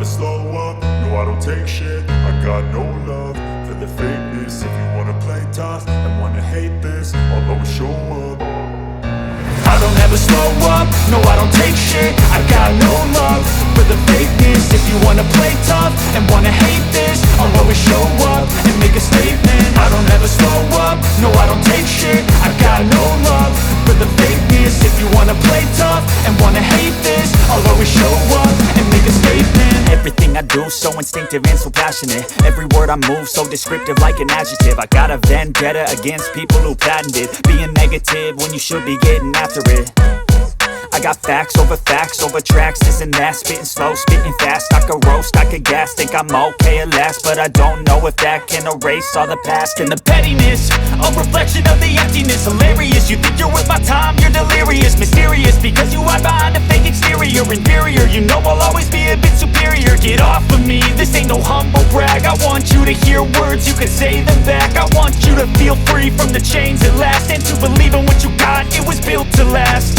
slow up, no I don't take shit. I got no love for the fakeness. If you wanna play tough and wanna hate this, I'll always show up. I don't ever slow up, no I don't take shit. I got no love for the fakeness. If you wanna play tough and wanna hate this, I'll always show up and make a statement. I don't ever slow up, no I don't take shit. I got no love for the fakeness. If you wanna play tough and wanna hate this, I'll always show up and make a statement. Everything I do so instinctive and so passionate. Every word I move so descriptive like an adjective. I got a vendetta against people who patented being negative when you should be getting after it. I got facts over tracks, this and that. Spitting slow, spitting fast, I could roast, I could gas. Think I'm okay at last, but I don't know if that can erase all the past. And the pettiness, a reflection of the emptiness. Hilarious, you think you're worth my time, you're delirious. Mysterious, because you hide behind a fake exterior. Inferior, you know I'll always be a bit superior. Get off of me, this ain't no humble brag. I want you to hear words, you can say them back. I want you to feel free from the chains at last, and to believe in what you got, it was built to last.